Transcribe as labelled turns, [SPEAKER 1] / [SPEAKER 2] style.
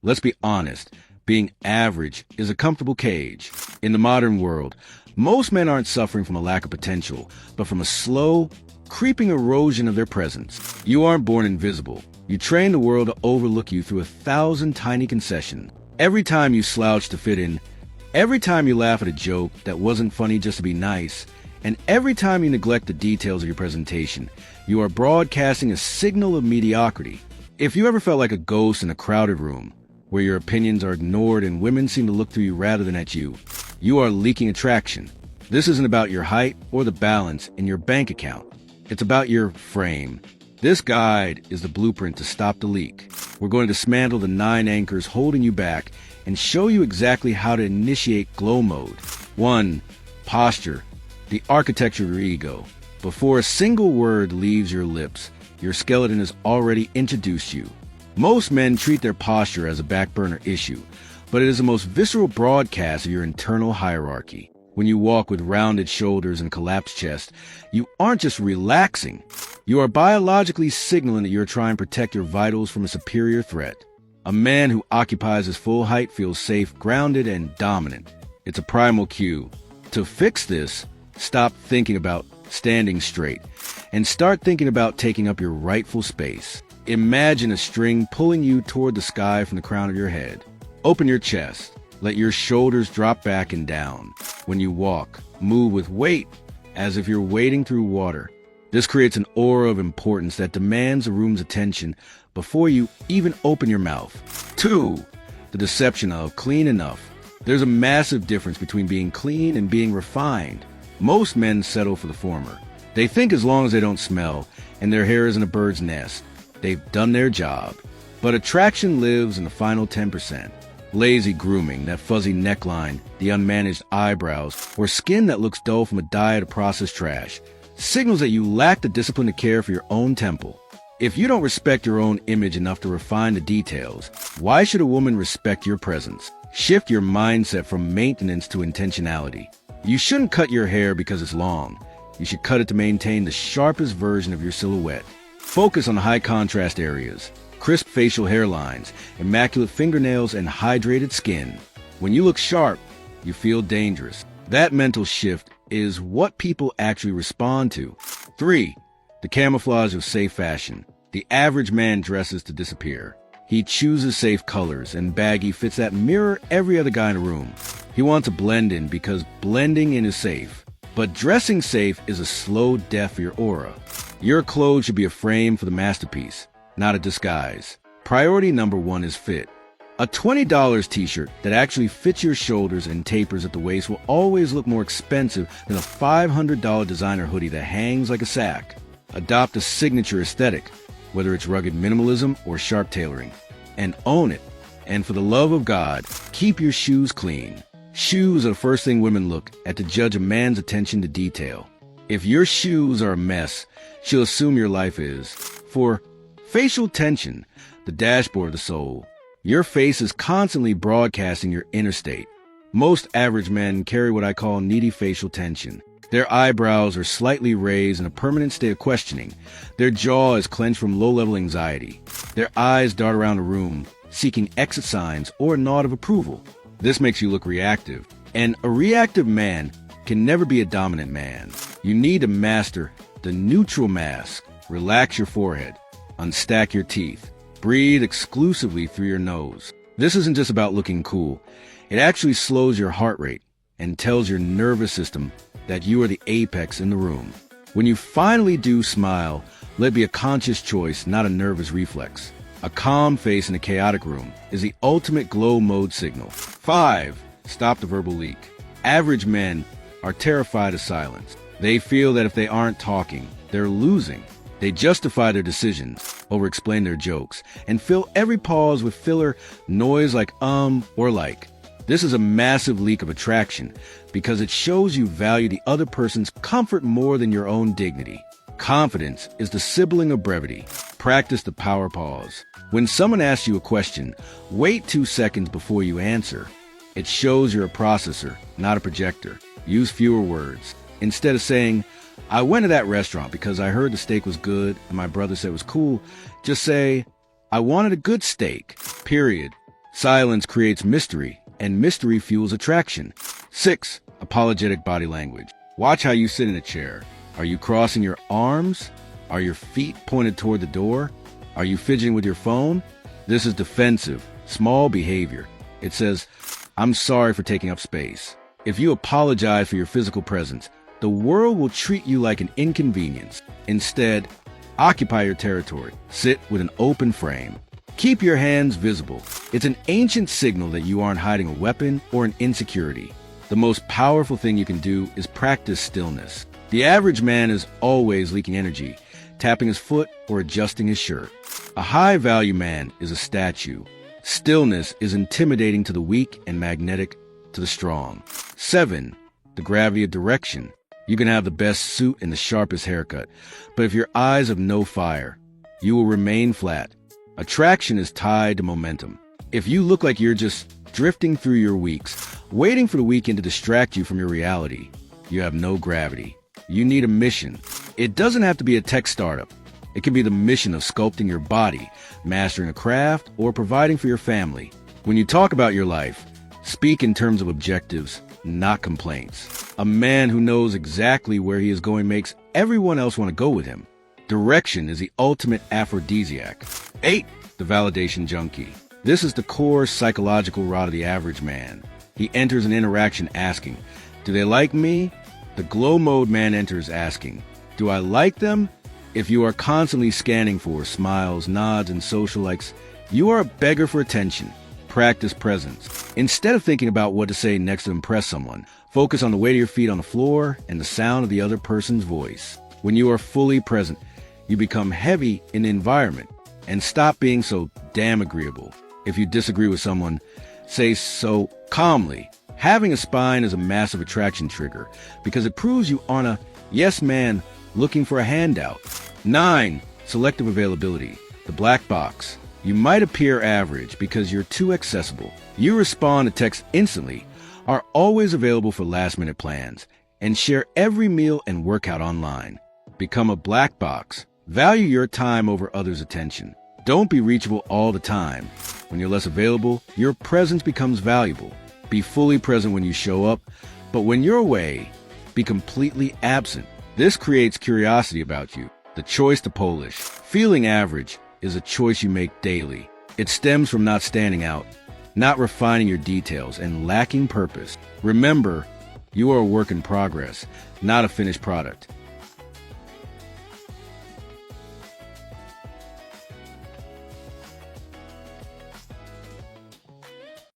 [SPEAKER 1] Let's be honest, being average is a comfortable cage. In the modern world, most men aren't suffering from a lack of potential, but from a slow, creeping erosion of their presence. You aren't born invisible. You train the world to overlook you through 1,000 tiny concessions. Every time you slouch to fit in, every time you laugh at a joke that wasn't funny just to be nice, and every time you neglect the details of your presentation, you are broadcasting a signal of mediocrity. If you ever felt like a ghost in a crowded room, where your opinions are ignored and women seem to look through you rather than at you, you are leaking attraction. This isn't about your height or the balance in your bank account. It's about your frame. This guide is the blueprint to stop the leak. We're going to dismantle the 9 anchors holding you back and show you exactly how to initiate glow mode. 1. Posture, the architecture of your ego. Before a single word leaves your lips, your skeleton has already introduced you. Most men treat their posture as a back burner issue, but it is the most visceral broadcast of your internal hierarchy. When you walk with rounded shoulders and collapsed chest, you aren't just relaxing. You are biologically signaling that you're trying to protect your vitals from a superior threat. A man who occupies his full height feels safe, grounded, and dominant. It's a primal cue. To fix this, stop thinking about standing straight and start thinking about taking up your rightful space. Imagine a string pulling you toward the sky from the crown of your head. Open your chest. Let your shoulders drop back and down. When you walk, move with weight, as if you're wading through water. This creates an aura of importance that demands the room's attention before you even open your mouth. 2. The deception of clean enough. There's a massive difference between being clean and being refined. Most men settle for the former. They think as long as they don't smell and their hair isn't a bird's nest, they've done their job. But attraction lives in the final 10%. Lazy grooming, that fuzzy neckline, the unmanaged eyebrows, or skin that looks dull from a diet of processed trash, signals that you lack the discipline to care for your own temple. If you don't respect your own image enough to refine the details, why should a woman respect your presence? Shift your mindset from maintenance to intentionality. You shouldn't cut your hair because it's long. You should cut it to maintain the sharpest version of your silhouette. Focus on high contrast areas. Crisp facial hairlines, immaculate fingernails, and hydrated skin. When you look sharp, you feel dangerous. That mental shift is what people actually respond to. 3. The camouflage of safe fashion. The average man dresses to disappear. He chooses safe colors and baggy fits that mirror every other guy in the room. He wants to blend in because blending in is safe. But dressing safe is a slow death for your aura. Your clothes should be a frame for the masterpiece, not a disguise. Priority number 1 is fit. A $20 t-shirt that actually fits your shoulders and tapers at the waist will always look more expensive than a $500 designer hoodie that hangs like a sack. Adopt a signature aesthetic, whether it's rugged minimalism or sharp tailoring, and own it. And for the love of God, keep your shoes clean. Shoes are the first thing women look at to judge a man's attention to detail. If your shoes are a mess, she'll assume your life is. For facial tension, the dashboard of the soul. Your face is constantly broadcasting your inner state. Most average men carry what I call needy facial tension. Their eyebrows are slightly raised in a permanent state of questioning. Their jaw is clenched from low-level anxiety. Their eyes dart around the room, seeking exit signs or a nod of approval. This makes you look reactive. And a reactive man can never be a dominant man. You need to master the neutral mask. Relax your forehead. Unstack your teeth. Breathe exclusively through your nose. This isn't just about looking cool. It actually slows your heart rate and tells your nervous system that you are the apex in the room. When you finally do smile, let it be a conscious choice, not a nervous reflex. A calm face in a chaotic room is the ultimate glow mode signal. 5. Stop the verbal leak. Average men are terrified of silence. They feel that if they aren't talking, they're losing. They justify their decisions, over-explain their jokes, and fill every pause with filler noise like or like. This is a massive leak of attraction because it shows you value the other person's comfort more than your own dignity. Confidence is the sibling of brevity. Practice the power pause. When someone asks you a question, wait 2 seconds before you answer. It shows you're a processor, not a projector. Use fewer words. Instead of saying, I went to that restaurant because I heard the steak was good and my brother said it was cool, just say, I wanted a good steak, period. Silence creates mystery, and mystery fuels attraction. 6. Apologetic body language. Watch how you sit in a chair. Are you crossing your arms? Are your feet pointed toward the door? Are you fidgeting with your phone? This is defensive, small behavior. It says, I'm sorry for taking up space. If you apologize for your physical presence, the world will treat you like an inconvenience. Instead, occupy your territory. Sit with an open frame. Keep your hands visible. It's an ancient signal that you aren't hiding a weapon or an insecurity. The most powerful thing you can do is practice stillness. The average man is always leaking energy, tapping his foot or adjusting his shirt. A high-value man is a statue. Stillness is intimidating to the weak and magnetic to the strong. 7. The gravity of direction. You can have the best suit and the sharpest haircut, but if your eyes have no fire, you will remain flat. Attraction is tied to momentum. If you look like you're just drifting through your weeks, waiting for the weekend to distract you from your reality, you have no gravity. You need a mission. It doesn't have to be a tech startup. It can be the mission of sculpting your body, mastering a craft, or providing for your family. When you talk about your life, speak in terms of objectives, not complaints. A man who knows exactly where he is going makes everyone else want to go with him. Direction is the ultimate aphrodisiac. 8. The validation junkie. This is the core psychological rot of the average man. He enters an interaction asking, do they like me? The glow mode man enters asking, do I like them? If you are constantly scanning for smiles, nods, and social likes, you are a beggar for attention. Practice presence. Instead of thinking about what to say next to impress someone, focus on the weight of your feet on the floor and the sound of the other person's voice. When you are fully present, you become heavy in the environment and stop being so damn agreeable. If you disagree with someone, say so calmly. Having a spine is a massive attraction trigger because it proves you aren't a yes man looking for a handout. 9. Selective availability. The black box. You might appear average because you're too accessible. You respond to text instantly, are always available for last-minute plans, and share every meal and workout online. Become a black box. Value your time over others' attention. Don't be reachable all the time. When you're less available, your presence becomes valuable. Be fully present when you show up, but when you're away, be completely absent. This creates curiosity about you. The choice to Polish. Feeling average is a choice you make daily. It stems from not standing out, not refining your details, and lacking purpose. Remember, you are a work in progress, not a finished product.